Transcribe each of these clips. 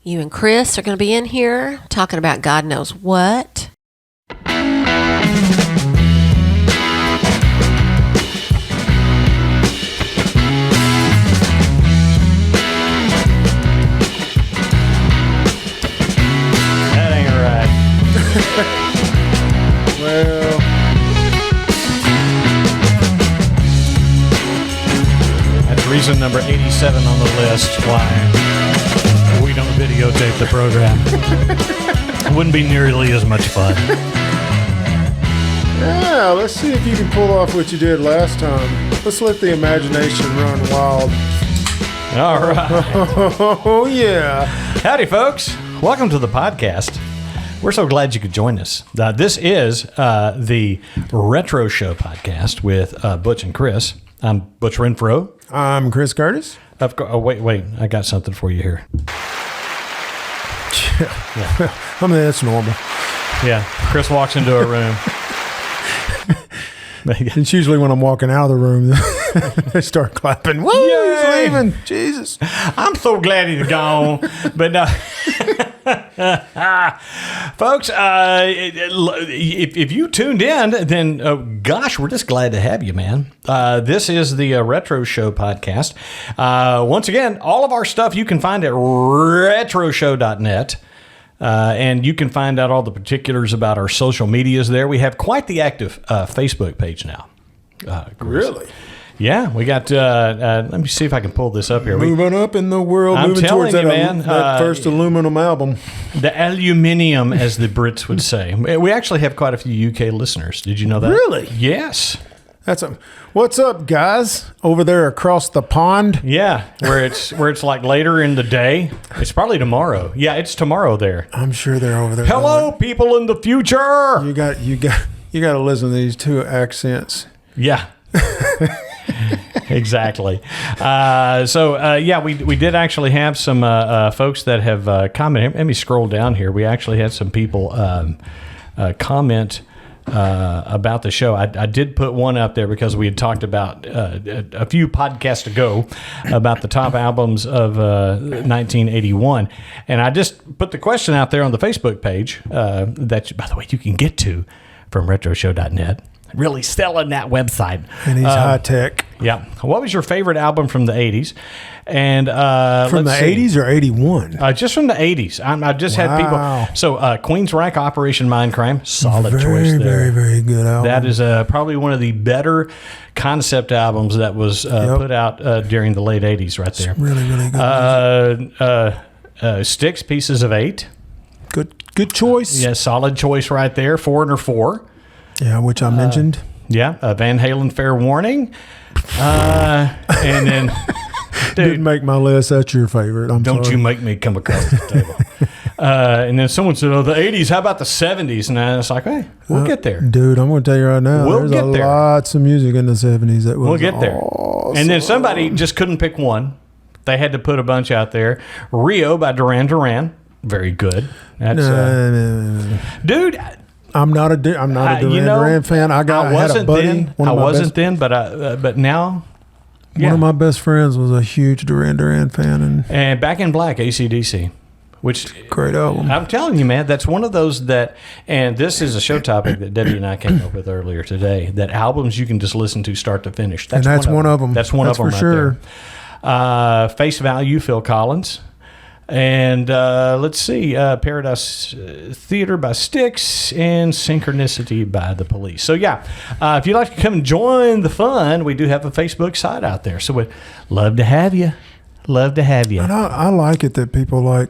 You and Chris are going to be in here talking about God knows what. That ain't right. Well, that's reason number 87 on the list why we don't videotape the program. It wouldn't be nearly as much fun. yeah, let's see if you can pull off what you did last time. Let's let the imagination run wild. All right. Oh, yeah. Howdy, folks. Welcome to the podcast. We're so glad you could join us. This is the Retro Show podcast with Butch and Chris. I'm Butch Renfro. I'm Chris Curtis. Oh, wait. I got something for you here. Yeah. I mean, that's normal. Yeah. Chris walks into a room. It's usually when I'm walking out of the room, they start clapping. Woo, he's leaving. Jesus. I'm so glad he's gone. But folks, if you tuned in, then gosh, we're just glad to have you, man. This is the Retro Show podcast. Once again, all of our stuff you can find at retroshow.net. And you can find out all the particulars about our social medias there. We have quite the active Facebook page now. Really? Yeah, we got, let me see if I can pull this up here. Moving up in the world, I'm moving telling towards you, that, man, that first aluminum album. The aluminium, as the Brits would say. We actually have quite a few UK listeners. Did you know that? Really? Yes. What's up, guys? Over there across the pond? Yeah, where it's like later in the day. It's probably tomorrow. Yeah, it's tomorrow there. I'm sure they're over there. Hello, people in the future. You got to listen to these two accents. Yeah. Exactly. We did actually have some folks that have commented. Let me scroll down here. We actually had some people comment about the show. I did put one up there because we had talked about a few podcasts ago about the top albums of 1981. And I just put the question out there on the Facebook page that, by the way, you can get to from retroshow.net. Really selling that website. And he's high tech. Yeah. What was your favorite album from the 80s? And from the 80s or 81? Just from the 80s. I just had people. So Queensryche, Operation Mindcrime, solid choice there. Very, very good album. That is probably one of the better concept albums that was put out during the late 80s right there. It's really, really good. Styx, Pieces of 8. Good choice. Yeah, solid choice right there. Foreigner 4. Yeah, which I mentioned. Yeah, Van Halen, Fair Warning. And then... Dude, didn't make my list. That's your favorite. Don't you make me come across the table. And then someone said, the 80s, how about the 70s? And I was like, hey, we'll get there. Dude, I'm going to tell you right now, there's lots of music in the 70s that was We'll get there. Awesome. And then somebody just couldn't pick one. They had to put a bunch out there. Rio by Duran Duran. Very good. That's, no. Dude... I'm not a Duran Duran fan. I had a buddy. I wasn't then, but now... Yeah. One of my best friends was a huge Duran Duran fan. And Back in Black, AC/DC, which... Great album. I'm telling you, man, that's one of those that... And this is a show topic that Debbie and I came up with earlier today, that albums you can just listen to start to finish. That's one of them. That's one of them for right sure. There. Face Value, Phil Collins. And let's see, Paradise Theater by Styx and Synchronicity by The Police. So, yeah, if you'd like to come and join the fun, we do have a Facebook site out there. So, we'd love to have you. Love to have you. And I like it that people like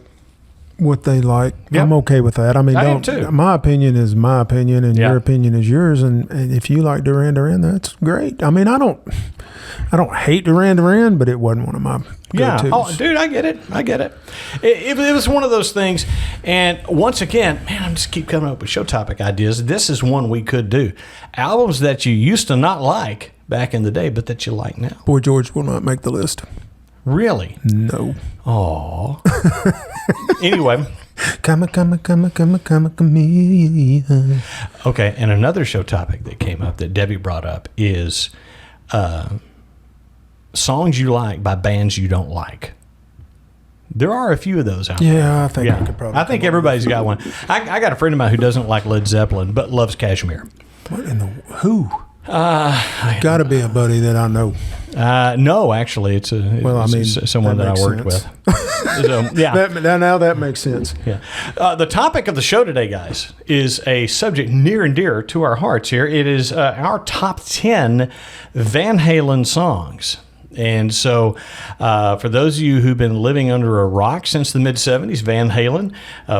what they like. Yep. I'm okay with that. I mean, I am too. My opinion is my opinion, and your opinion is yours. And if you like Duran Duran, that's great. I mean, I don't hate Duran Duran, but it wasn't one of my go-tos. Yeah. Oh, dude, I get it. It was one of those things. And once again, man, I'm just keep coming up with show topic ideas. This is one we could do. Albums that you used to not like back in the day, but that you like now. Boy George will not make the list. Really? No. Aw. Anyway. Come. Okay, and another show topic that came up that Debbie brought up is songs you like by bands you don't like. There are a few of those out there. Yeah, I think I could probably. I think everybody's got one. I got a friend of mine who doesn't like Led Zeppelin but loves Kashmir. What in the who? Got to be a buddy that I know. No, actually, it's someone that I worked with. So, yeah. Now that makes sense. Yeah. The topic of the show today, guys, is a subject near and dear to our hearts here. It is our top 10 Van Halen songs. And so for those of you who've been living under a rock since the mid-'70s, Van Halen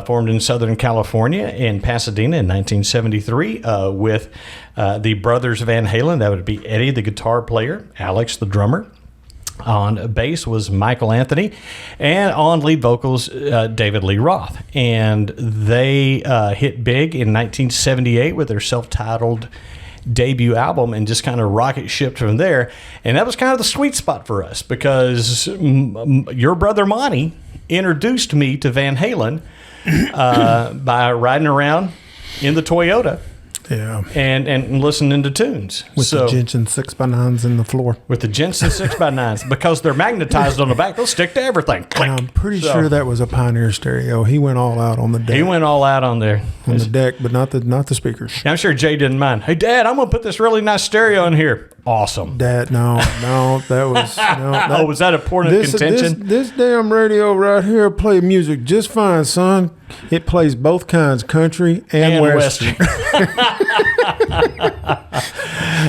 formed in Southern California in Pasadena in 1973 with the brothers Van Halen. That would be Eddie, the guitar player, Alex, the drummer. On bass was Michael Anthony, and on lead vocals, David Lee Roth. And they hit big in 1978 with their self-titled debut album and just kind of rocket shipped from there. And that was kind of the sweet spot for us because your brother Monty introduced me to Van Halen by riding around in the Toyota. Yeah. And listening to tunes. With the Jensen 6x9s in the floor. With the Jensen 6x9s. Because they're magnetized on the back. They'll stick to everything. And I'm pretty sure that was a Pioneer stereo. He went all out on the deck. He went all out on there. On the deck, but not the speakers. Yeah, I'm sure Jay didn't mind. Hey, Dad, I'm going to put this really nice stereo in here. Awesome. Dad, no, that was... No, was that a point of contention? This damn radio right here play music just fine, son. It plays both kinds, country and Western.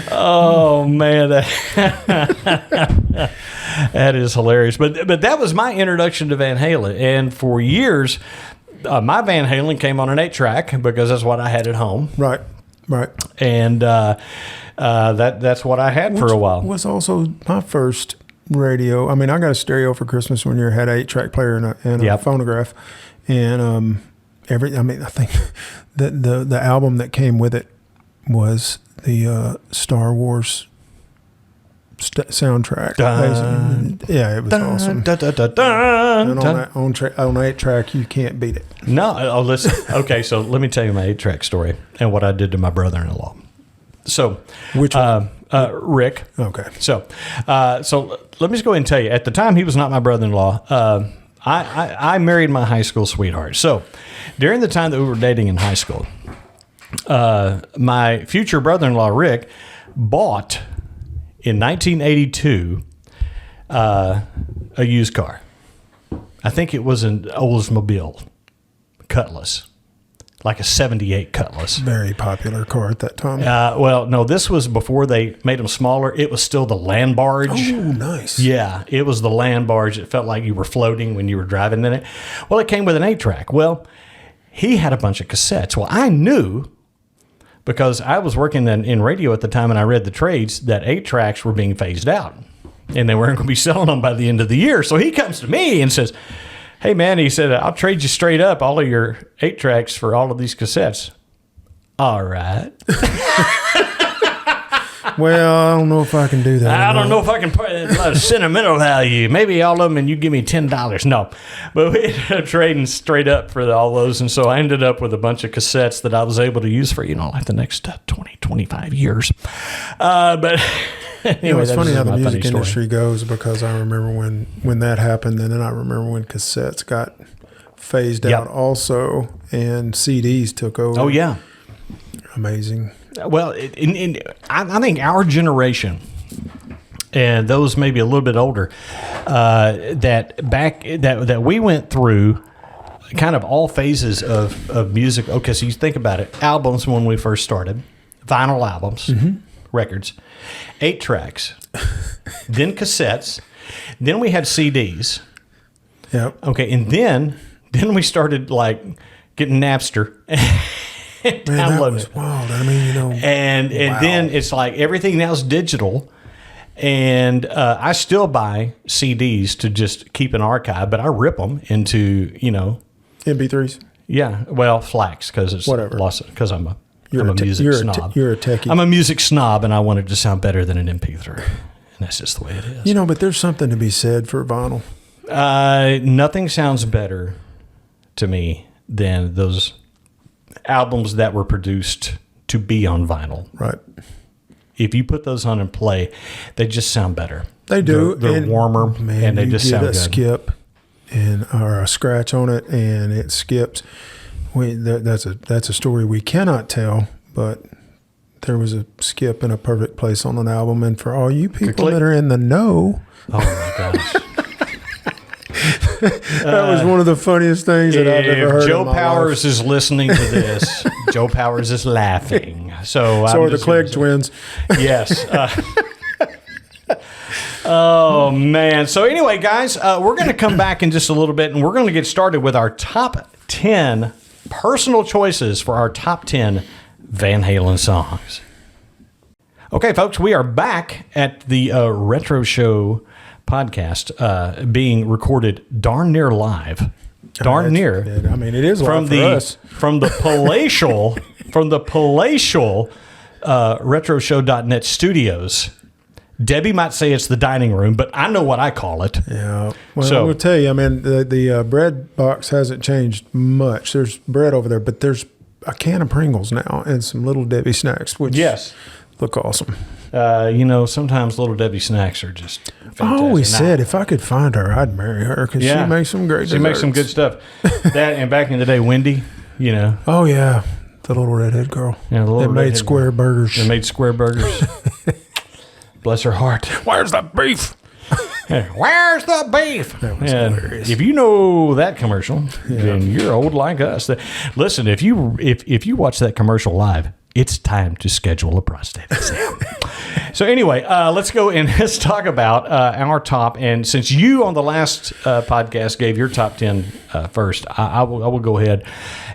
Oh, man. That is hilarious. But that was my introduction to Van Halen. And for years, my Van Halen came on an 8-track because that's what I had at home. Right. And that's what I had for a while. Was also my first radio. I mean, I got a stereo for Christmas one year. Had an 8-track player and a phonograph, and I think that the album that came with it was the Star Wars soundtrack. Yeah, it was awesome. And on 8-track, you can't beat it. No, listen. Okay, so let me tell you my 8-track story and what I did to my brother-in-law. So, which one? Rick. Okay. So let me just go ahead and tell you. At the time, he was not my brother-in-law. I married my high school sweetheart. So, during the time that we were dating in high school, my future brother-in-law Rick bought in 1982 a used car. I think it was an Oldsmobile Cutlass. Like a 78 Cutlass. Very popular car at that time. Well, no, this was before they made them smaller. It was still the land barge. Oh, nice. Yeah, it was the land barge. It felt like you were floating when you were driving in it. Well, it came with an 8-track. Well, he had a bunch of cassettes. Well, I knew, because I was working in radio at the time and I read the trades, that 8-tracks were being phased out. And they weren't going to be selling them by the end of the year. So he comes to me and says, hey, man, he said, I'll trade you straight up all of your 8-tracks for all of these cassettes. All right. Well, I don't know if I can do that. I don't know if I can put a lot of sentimental value. Maybe all of them and you give me $10. No. But we ended up trading straight up for all those. And so I ended up with a bunch of cassettes that I was able to use for, like the next 20, 25 years. But... Anyway, it's funny how the music industry goes, because I remember when that happened, and then I remember when cassettes got phased out also, and CDs took over. Oh, yeah. Amazing. Well, I think our generation, and those maybe a little bit older, that we went through kind of all phases of music. Okay, so you think about it. Albums when we first started, vinyl albums, records, 8-tracks, then cassettes, then we had CDs. Yep. Okay, and then we started like getting Napster. Man, that was wild. I mean, and then it's like everything now is digital. And I still buy CDs to just keep an archive, but I rip them into MP3s. Yeah, well, FLACs because it's whatever. Because I'm a music snob. You're a techie. I'm a music snob, and I want it to sound better than an MP3. And that's just the way it is. But there's something to be said for vinyl. Nothing sounds better to me than those albums that were produced to be on vinyl. Right. If you put those on and play, they just sound better. They do. They're warmer, and they just sound good. Skip and or a scratch on it, and it skips. That's a story we cannot tell, but there was a skip in a perfect place on an album. And for all you people that are in the know, oh my gosh. That was one of the funniest things that I've ever heard. Joe in my Powers life. is listening to this. Joe Powers is laughing. So are the Clegg twins. Yes. Oh, man. So anyway, guys, we're going to come back in just a little bit, and we're going to get started with our top 10 personal choices for our top 10 Van Halen songs. Okay, folks, we are back at the Retro Show podcast being recorded darn near live. Darn near. I mean, it is live for us. From the palatial retroshow.net studios. Debbie might say it's the dining room, but I know what I call it. Yeah. Well, I'm going to tell you, I mean, the bread box hasn't changed much. There's bread over there, but there's a can of Pringles now and some Little Debbie snacks, which look awesome. Sometimes Little Debbie snacks are just fantastic. I always said if I could find her, I'd marry her because she makes some great desserts. She makes some good stuff. That and back in the day, Wendy, Oh, yeah. The little redhead girl. Yeah, the little made square burgers. They made square burgers. Bless her heart. Where's the beef? Where's the beef? That was hilarious. If you know that commercial, then you're old like us. Listen, if you watch that commercial live, it's time to schedule a prostate exam. So anyway, let's go and let's talk about our top. And since you on the last podcast gave your top 10 first, I will go ahead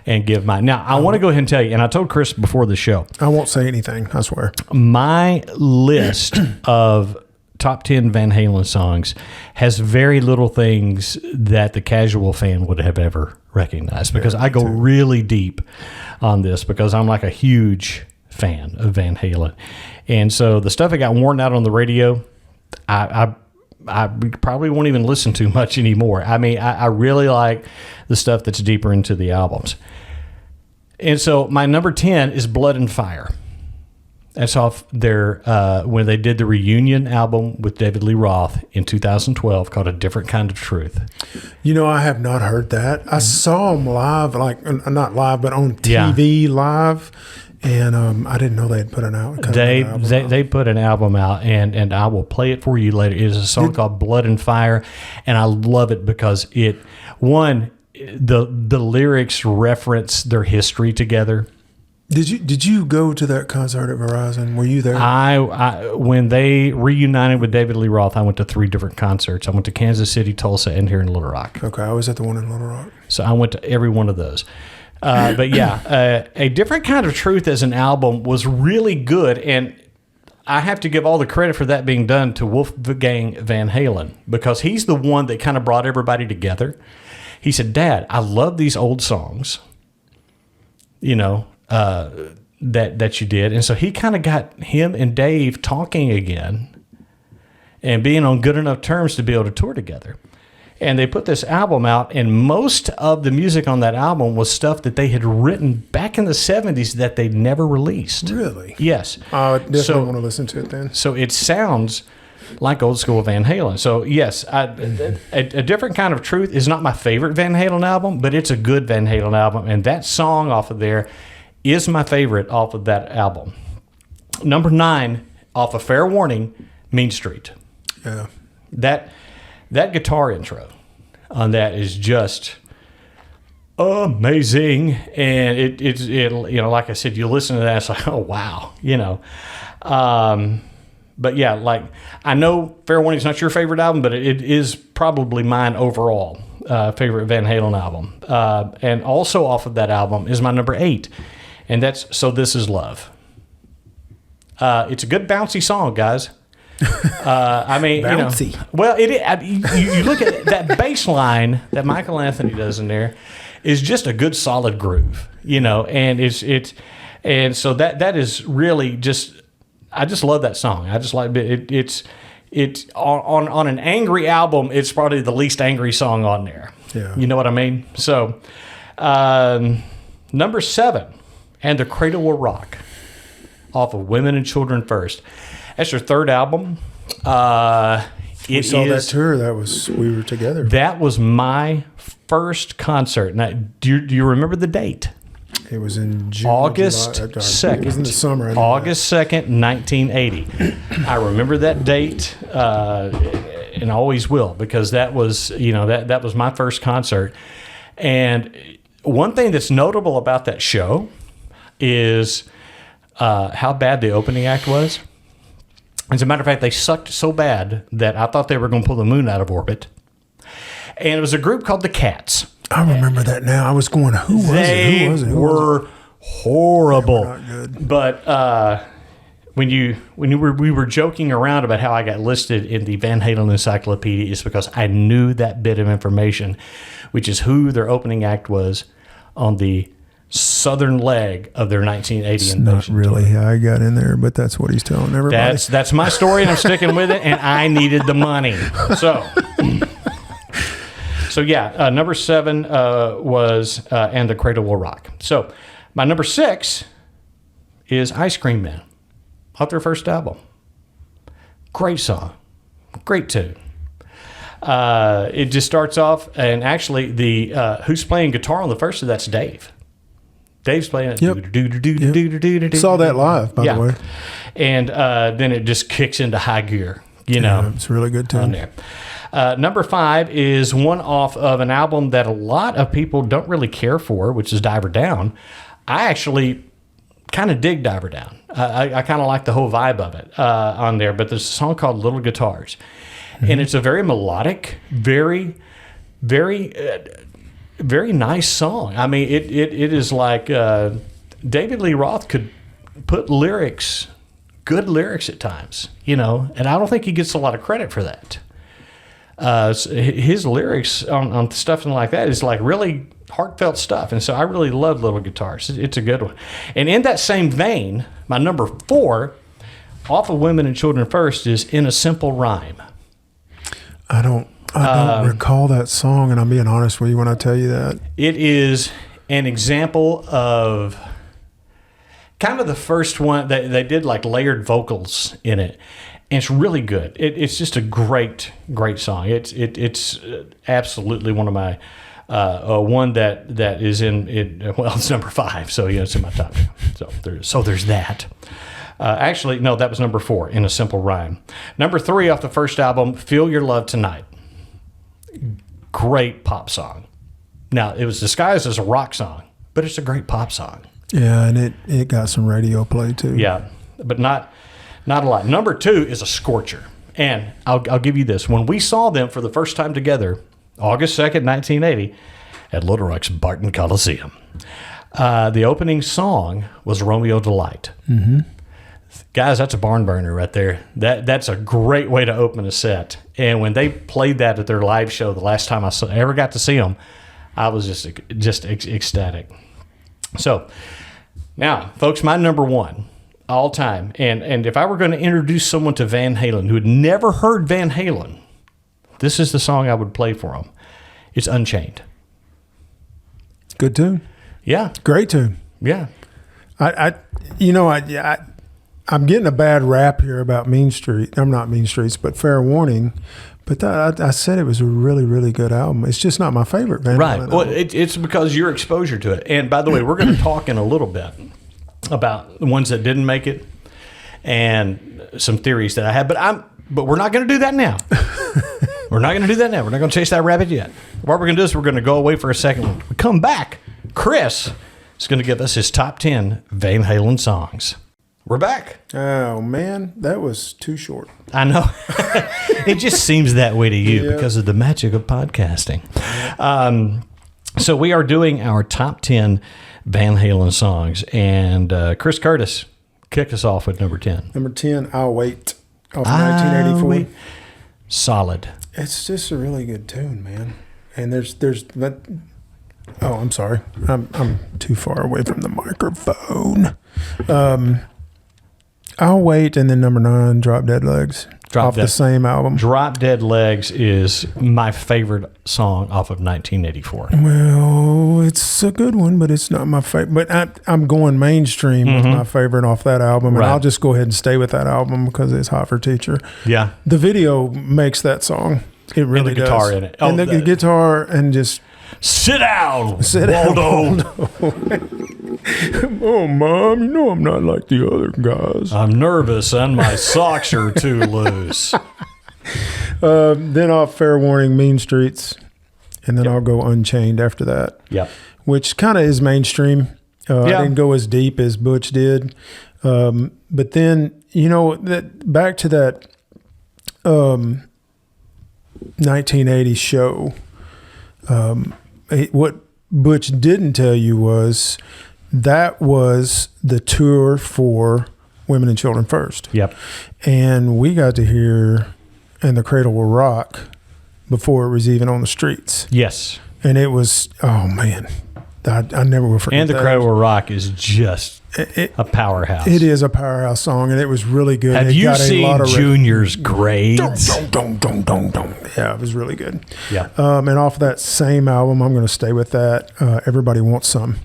and give mine. Now, I want to go ahead and tell you, and I told Chris before the show. I won't say anything, I swear. My list of top 10 Van Halen songs has very little things that the casual fan would have ever recognized because I go really deep on this because I'm like a huge fan of Van Halen. And so the stuff that got worn out on the radio, I probably won't even listen to much anymore. I mean, I really like the stuff that's deeper into the albums. And so my number 10 is Blood and Fire. That's off their, when they did the reunion album with David Lee Roth in 2012 called A Different Kind of Truth. I have not heard that. I saw them live, like not live, but on TV live. And I didn't know they had put an album out. They put an album out, and I will play it for you later. It is a song called Blood and Fire, and I love it because the lyrics reference their history together. Did you go to that concert at Verizon? Were you there? I when they reunited with David Lee Roth, I went to 3 different concerts. I went to Kansas City, Tulsa, and here in Little Rock. Okay, I was at the one in Little Rock. So I went to every one of those. But A Different Kind of Truth as an album was really good, and I have to give all the credit for that being done to Wolfgang Van Halen because he's the one that kind of brought everybody together. He said, "Dad, I love these old songs, that you did," and so he kind of got him and Dave talking again, and being on good enough terms to be able to tour together. And they put this album out, and most of the music on that album was stuff that they had written back in the 70s that they never released. Really? Yes. I definitely want to listen to it then. So it sounds like old school Van Halen. So yes, a Different Kind of Truth is not my favorite Van Halen album, but it's a good Van Halen album. And that song off of there is my favorite off of that album. Number 9 off of Fair Warning, Mean Street. Yeah. That guitar intro on that is just amazing, and it like I said, you listen to that, it's like, oh wow, But yeah, like I know Fair Warning is not your favorite album, but it is probably mine overall favorite Van Halen album. And also off of that album is my number 8, and that's So This Is Love. It's a good bouncy song, guys. Bouncy. You look at that bass line that Michael Anthony does in there is just a good solid groove, and and so that is really just, I just love that song. I just like it. It's on an angry album. It's probably the least angry song on there. Yeah. You know what I mean? So, number 7, And the Cradle Will Rock off of Women and Children First. That's their 3rd album. We saw that tour. We were together. That was my first concert. Now, do you remember the date? It was in June, August July, 2nd. It was in the summer. August 2nd, 1980. I remember that date, and I always will, because that was, that was my first concert. And one thing that's notable about that show is how bad the opening act was. As a matter of fact, they sucked so bad that I thought they were going to pull the moon out of orbit. And it was a group called the Cats. I remember that now. I was going, who was it? Who was it? They were horrible. They were not good. But we were joking around about how I got listed in the Van Halen Encyclopedia is because I knew that bit of information, which is who their opening act was on the southern leg of their 1980 it's invasion not really tour. how I got in there, but that's what he's telling everybody. That's my story, and I'm sticking with it, and I needed the money. So yeah, number 7 was And the Cradle Will Rock. So my number 6 is Ice Cream Man, off their first album. Great song, great tune. It just starts off, and actually the who's playing guitar on the first of that's Dave. Dave's playing it. Yep. Saw that live, by the way. And then it just kicks into high gear. It's really good too. On there. Number 5 is one off of an album that a lot of people don't really care for, which is Diver Down. I actually kind of dig Diver Down. I kind of like the whole vibe of it on there. But there's a song called Little Guitars. Mm-hmm. And it's a very melodic, very, very, very nice song. I mean, it is like David Lee Roth could put good lyrics at times, and I don't think he gets a lot of credit for that. His lyrics on stuff like that is like really heartfelt stuff, and so I really love Little Guitars. It's a good one. And in that same vein, my number 4, off of Women and Children First, is In a Simple Rhyme. I don't recall that song, and I'm being honest with you when I tell you that. It is an example of kind of the first one that they did like layered vocals in it. And it's really good. It's just a great, great song. It's absolutely one of my one that is in it. Well, it's number 5, so it's in my top 10. So there's that. Actually, no, that was number 4, In a Simple Rhyme. Number 3 off the first album, Feel Your Love Tonight. Great pop song. Now, it was disguised as a rock song, but it's a great pop song. Yeah, and it got some radio play too. Yeah, but not a lot. Number 2 is a scorcher. And I'll give you this. When we saw them for the first time together, August 2nd, 1980, at Little Rock's Barton Coliseum, the opening song was Romeo Delight. Mm-hmm. Guys, that's a barn burner right there. That's a great way to open a set. And when they played that at their live show the last time I ever got to see them, I was just ecstatic. So now, folks, my number 1 all time. And if I were going to introduce someone to Van Halen who had never heard Van Halen, this is the song I would play for them. It's Unchained. Good tune. Yeah. Great tune. Yeah. I'm getting a bad rap here about Mean Street. I'm not Mean Streets, but Fair Warning. But I said it was a really, really good album. It's just not my favorite Van Halen album. Well, it's because your exposure to it. And by the way, we're going to talk in a little bit about the ones that didn't make it and some theories that I have. But we're not going to do that now. We're not going to do that now. We're not going to chase that rabbit yet. What we're going to do is we're going to go away for a second. When we come back, Chris is going to give us his top 10 Van Halen songs. We're back. Oh, man, that was too short. I know. It just seems that way to you because of the magic of podcasting. So we are doing our top 10 Van Halen songs. And Chris Curtis, kick us off with number 10. Number 10, I'll Wait, off 1984. Wait. Solid. It's just a really good tune, man. And there's that. Oh, I'm sorry. I'm too far away from the microphone. I'll Wait, and then number 9, Drop Dead Legs, the same album. Drop Dead Legs is my favorite song off of 1984. Well, it's It's a good one, but it's not my favorite. But I'm going mainstream with my favorite off that album, and I'll just go ahead and stay with that album because it's Hot for Teacher. Yeah. The video makes that song. It really does. And the guitar in it. And the guitar and just... Sit down, Waldo. Oh, Mom, you know I'm not like the other guys. I'm nervous and my socks are too loose. Then off Fair Warning, Mean Streets. And then I'll go Unchained after that. Yep. Which kind of is mainstream. I didn't go as deep as Butch did. But then, back to that 1980 show, what Butch didn't tell you was that was the tour for Women and Children First. Yep. And we got to hear And the Cradle Will Rock before it was even on the streets. Yes. And it was, oh man, I never will forget And the that. Cradle Will Rock is just a powerhouse. It is a powerhouse song, and it was really good. Have you seen Junior's grades? Yeah, it was really good. Yeah. And off that same album, I'm going to stay with that. Everybody Wants Some.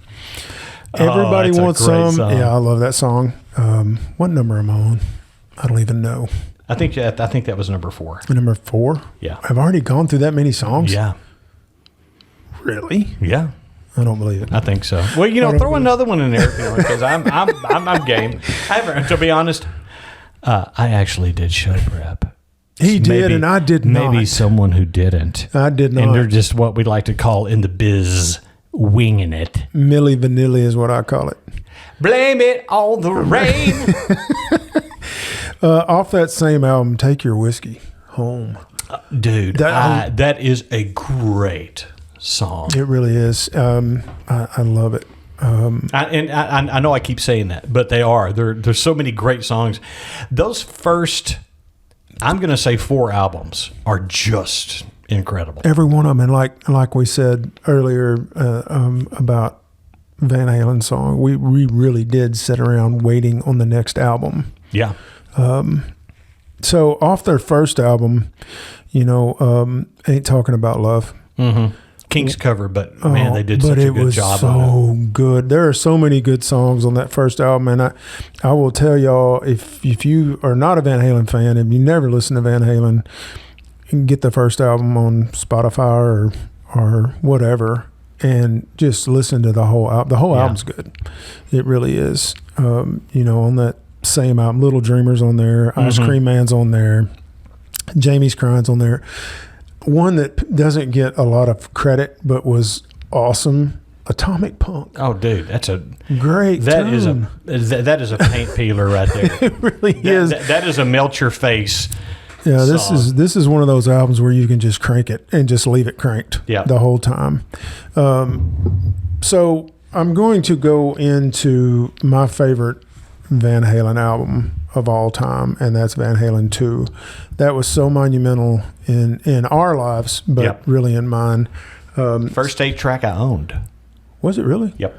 Everybody Wants Some. Song. Yeah, I love that song. What number am I on? I don't even know. I think that was number 4. Number 4? Yeah. I've already gone through that many songs? Yeah. Really? Yeah. I don't believe it. I think so. Well, throw another one in there because I'm game. To be honest, I actually did show prep. He did, and I did not. Maybe someone who didn't. I did not. And they're just what we like to call in the biz winging it. Milli Vanilli is what I call it. Blame it on the rain. Off that same album, Take Your Whiskey Home. Dude, that is a great song. It really is. I love it. I know I keep saying that, but they are. There's so many great songs. Those first, I'm going to say 4 albums are just incredible. Every one of them. And like we said earlier about Van Halen's song, we really did sit around waiting on the next album. Yeah. So off their first album, Ain't Talking About Love. Mm-hmm. King's cover, but man, they did such a good job on it. But it was so good. There are so many good songs on that first album, and I will tell y'all, if you are not a Van Halen fan, if you never listen to Van Halen, you can get the first album on Spotify or whatever, and just listen to the whole album. The whole album's good. It really is. On that same album, Little Dreamers on there, Ice Cream Man's on there, Jamie's Crying's on there. One that doesn't get a lot of credit but was awesome, Atomic Punk. Oh, dude, that's a great tune. That is a paint peeler right there. It really is. That is a melt your face. Yeah, song. this is one of those albums where you can just crank it and just leave it cranked the whole time. So I'm going to go into my favorite Van Halen album of all time, and that's Van Halen 2. That was so monumental in our lives, but really in mine. First 8-track I owned. Was it really? Yep.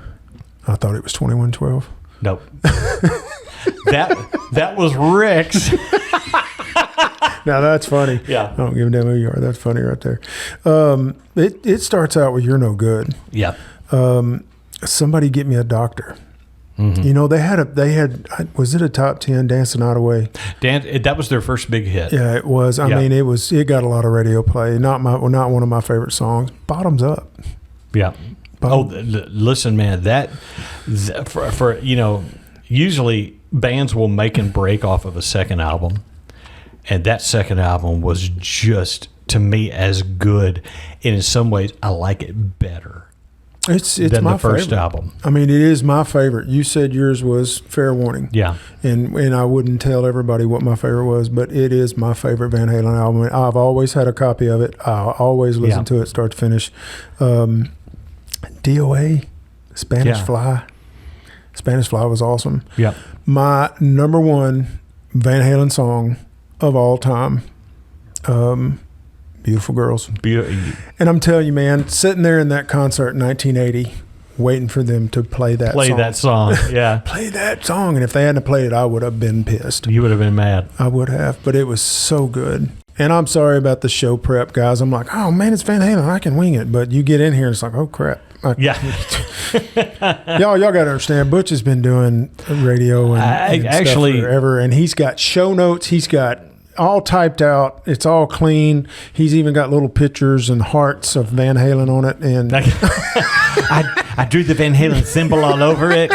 I thought it was 2112. Nope. that was Rick's. Now that's funny. Yeah. I don't give a damn who you are. That's funny right there. It starts out with You're No Good. Yeah. Somebody Get Me a Doctor. Mm-hmm. They had was it a top 10, Dance the Night Away? That was their first big hit. Yeah, it was. I mean, it got a lot of radio play. Not one of my favorite songs. Bottoms Up. Yeah. Listen, man, that for usually bands will make and break off of a second album, and that second album was just, to me, as good, and in some ways I like it better. It's than my the first favorite album. I mean, it is my favorite. You said yours was Fair Warning. Yeah. And I wouldn't tell everybody what my favorite was, but it is my favorite Van Halen album. I've always had a copy of it. I always listen to it start to finish. DOA, Spanish Fly. Spanish Fly was awesome. Yeah. My number one Van Halen song of all time, Beautiful Girls. And I'm telling you, man, sitting there in that concert in 1980, waiting for them to play that song. Yeah. Play that song. And if they hadn't played it, I would have been pissed. You would have been mad. I would have. But it was so good. And I'm sorry about the show prep, guys. I'm like, oh, man, it's Van Halen. I can wing it. But you get in here and it's like, oh, crap. y'all got to understand. Butch has been doing radio and actually stuff forever, and he's got show notes. He's got all typed out. It's all clean. He's even got little pictures and hearts of Van Halen on it. And I drew the Van Halen symbol all over it.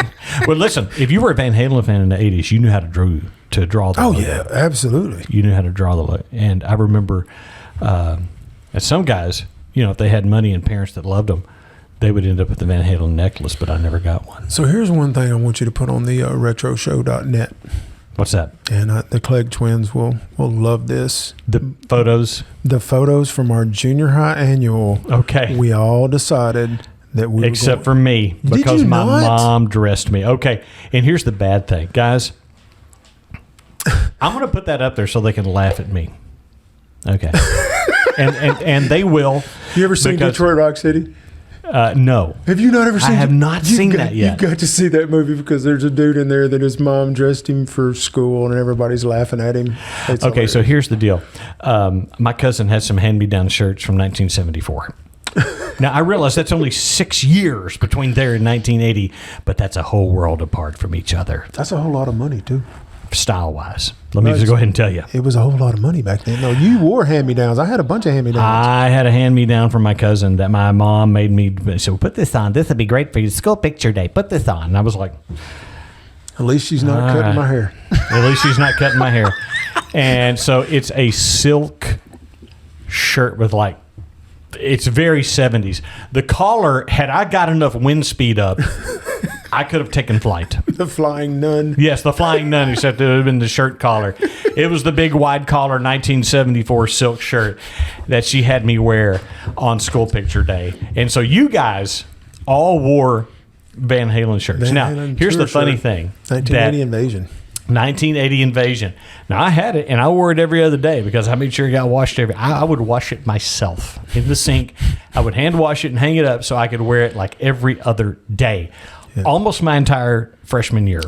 Well, listen, if you were a Van Halen fan in the 80s, you knew how to draw the logo. Yeah, absolutely. You knew how to draw the logo. And I remember some guys, if they had money and parents that loved them, they would end up with the Van Halen necklace, but I never got one. So here's one thing I want you to put on the retroshow.net. What's that? And the Clegg twins will love this. The photos? The photos from our junior high annual. Okay. We all decided that we Except for me, because my mom dressed me. Okay. And here's the bad thing. Guys, I'm going to put that up there so they can laugh at me. Okay. and they will. You ever seen Detroit Rock City? No. Have you not ever seen? I have not seen that yet. You've got to see that movie because there's a dude in there that his mom dressed him for school and everybody's laughing at him. It's okay, hilarious. so here's the deal. My cousin had some hand-me-down shirts from 1974. Now, I realize that's only 6 years between there and 1980, but that's a whole world apart from each other. That's a whole lot of money, too. Style-wise. Let me just go ahead and tell you. It was a whole lot of money back then. No, you wore hand-me-downs. I had a bunch of hand-me-downs. I had a hand-me-down from my cousin that my mom made me. So put this on. This would be great for your school picture day. Put this on. And I was like, at least she's not cutting my hair. At least she's not cutting my hair. And so it's a silk shirt with it's very 70s. The collar, had I got enough wind speed up, I could have taken flight. The Flying Nun. Yes, the Flying Nun, except it would have been the shirt collar. It was the big wide collar 1974 silk shirt that she had me wear on school picture day. And so you guys all wore Van Halen shirts. Now, here's the funny thing. 1980 Invasion. 1980 Invasion. Now, I had it, and I wore it every other day because I made sure it got washed I would wash it myself in the sink. I would hand wash it and hang it up so I could wear it like every other day. Yeah. Almost my entire freshman year.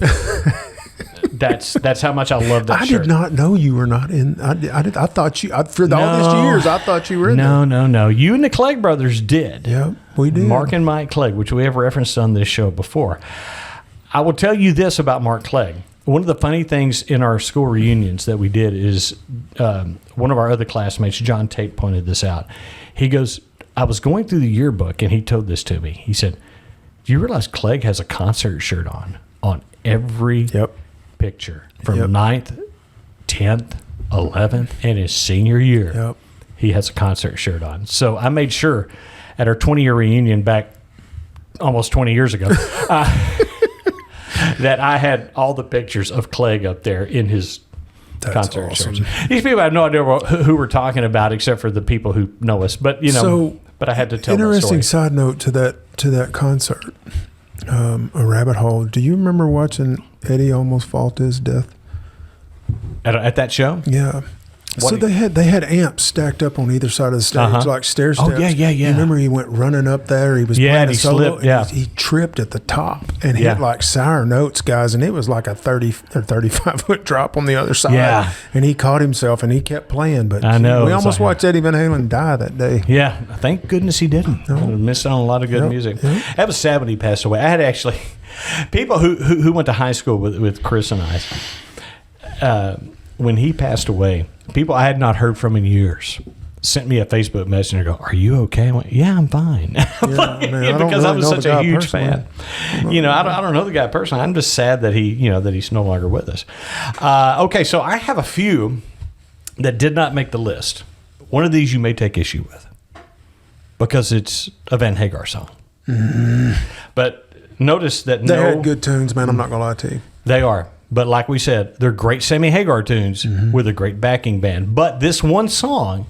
That's how much I love that shirt. I did not know you were not in. I thought you, for all these years, I thought you were in there. No. You and the Clegg brothers did. Yep, we did. Mark and Mike Clegg, which we have referenced on this show before. I will tell you this about Mark Clegg. One of the funny things in our school reunions that we did is one of our other classmates, John Tate, pointed this out. He goes, I was going through the yearbook, and he told this to me. He said, do you realize Clegg has a concert shirt on every picture from 9th, 10th, 11th, and his senior year? Yep. He has a concert shirt on. So I made sure at our 20-year reunion back almost 20 years ago that I had all the pictures of Clegg up there in his concert shirts. These people have no idea who we're talking about except for the people who know us. But, but I had to tell that story. Interesting side note to that concert, a rabbit hole. Do you remember watching Eddie almost fall to his death? At that show? Yeah. So they had amps stacked up on either side of the stage, like stair steps. Oh, yeah. You remember he went running up there. He was playing a solo. Slipped, he tripped at the top and hit like sour notes, guys, and it was like a 30 or 35-foot drop on the other side. Yeah. And he caught himself and he kept playing. But I know. We almost watched Eddie Van Halen die that day. Yeah. Thank goodness he didn't. No. Missed on a lot of good music. Yep. That was sad when he passed away. I had actually people who went to high school with Chris and I, when he passed away, people I had not heard from in years sent me a Facebook message and go, "Are you okay?" I went, "Yeah, I'm fine." Because I was such a huge fan. I don't know the guy personally. I'm just sad that he's no longer with us. Okay, so I have a few that did not make the list. One of these you may take issue with because it's a Van Hagar song. Mm-hmm. But notice that they had good tunes, man. I'm not gonna lie to you. They are. But like we said, they're great Sammy Hagar tunes with a great backing band. But this one song,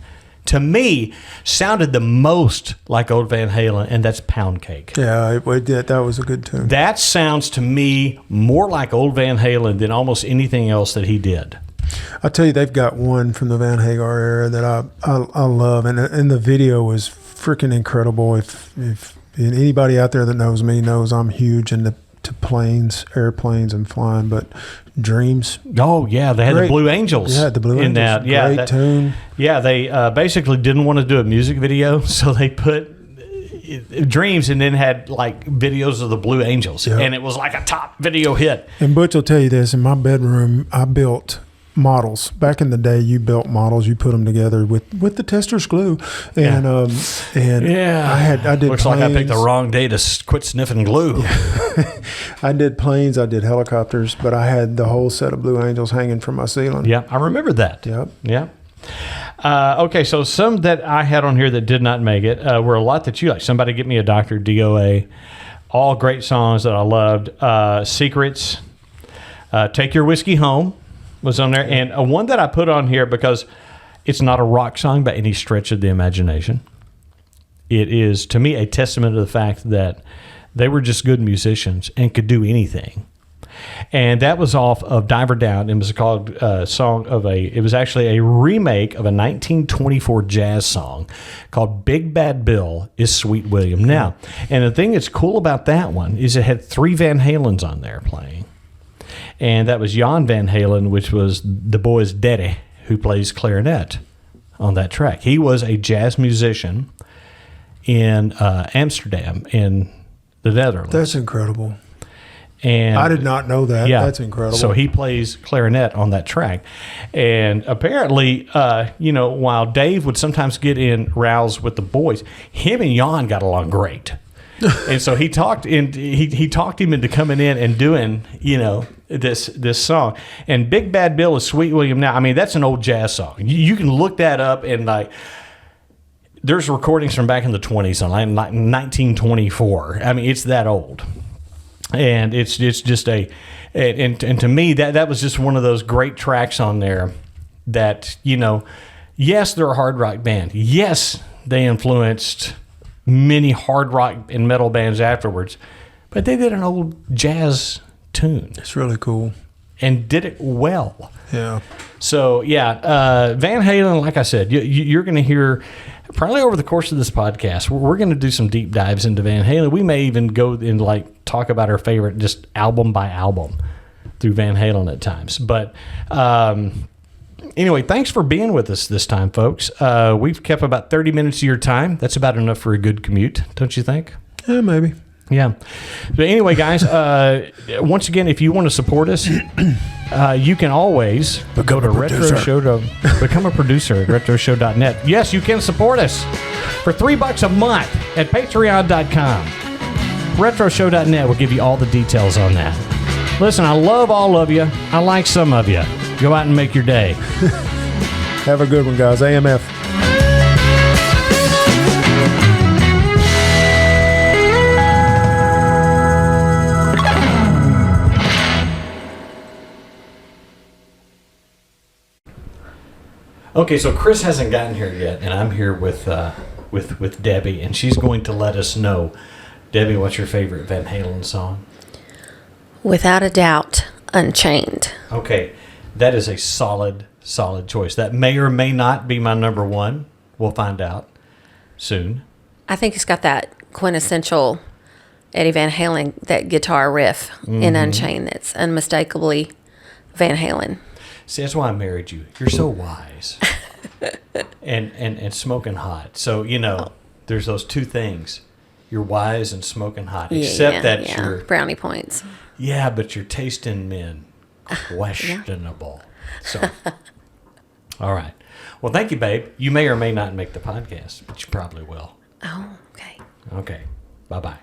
to me, sounded the most like old Van Halen, and that's Pound Cake. Yeah, that was a good tune. That sounds to me more like old Van Halen than almost anything else that he did. I'll tell you, they've got one from the Van Hagar era that I love, and the video was freaking incredible. If anybody out there that knows me knows I'm huge into planes, airplanes, and flying, but Dreams. Oh yeah, they had the Blue Angels. Yeah, the Blue Angels. In that, yeah, tune. Yeah, they basically didn't want to do a music video, so they put Dreams, and then had like videos of the Blue Angels, and it was like a top video hit. And Butch will tell you this: in my bedroom, I built models. Back in the day, you built models. You put them together with the Testor's glue, and I did. Looks planes. like I picked the wrong day to quit sniffing glue. I did planes. I did helicopters, but I had the whole set of Blue Angels hanging from my ceiling. Yeah, I remember that. Yep. Yeah. Okay, so some that I had on here that did not make it were a lot that you like. Somebody Get Me a Doctor, DOA, all great songs that I loved. Secrets, Take Your Whiskey Home was on there. And one that I put on here because it's not a rock song by any stretch of the imagination. It is, to me, a testament to the fact that they were just good musicians and could do anything. And that was off of Diver Down. It was called it was actually a remake of a 1924 jazz song called Big Bad Bill is Sweet William. Now, and the thing that's cool about that one is it had 3 Van Halens on there playing. And that was Jan Van Halen, which was the boy's daddy, who plays clarinet on that track. He was a jazz musician in Amsterdam, in the Netherlands. That's incredible. And I did not know that. Yeah, that's incredible. So he plays clarinet on that track. And apparently, while Dave would sometimes get in rows with the boys, him and Jan got along great. And so he talked him into coming in and doing, this song. And Big Bad Bill is Sweet William Now. I mean, that's an old jazz song. You can look that up, and there's recordings from back in the 20s on like 1924. I mean, it's that old. And it's just and to me that was just one of those great tracks on there that, yes, they're a hard rock band. Yes, they influenced many hard rock and metal bands afterwards, but they did an old jazz tune. It's really cool. And did it well. Yeah. So, Van Halen, like I said, you're going to hear probably over the course of this podcast, we're going to do some deep dives into Van Halen. We may even go and talk about our favorite just album by album through Van Halen at times. But anyway, thanks for being with us this time, folks. We've kept about 30 minutes of your time. That's about enough for a good commute, don't you think? Yeah, maybe. Yeah. But anyway, guys, once again, if you want to support us, you can always go to Retro Show to become a producer at retroshow.net. Yes, you can support us for $3 a month at patreon.com. Retroshow.net will give you all the details on that. Listen, I love all of you. I like some of you. Go out and make your day. Have a good one, guys. AMF. Okay, so Chris hasn't gotten here yet, and I'm here with Debbie, and she's going to let us know. Debbie, what's your favorite Van Halen song? Without a doubt, Unchained. Okay, that is a solid choice. That may or may not be my number one. We'll find out soon. I think it's got that quintessential Eddie Van Halen, that guitar riff in Unchained that's unmistakably Van Halen. See, that's why I married you. You're so wise and smoking hot. So, there's those two things. You're wise and smoking hot. Except that you're... brownie points. Yeah, but your taste in men, questionable. So, all right. Well, thank you, babe. You may or may not make the podcast, but you probably will. Oh, okay. Okay. Bye-bye.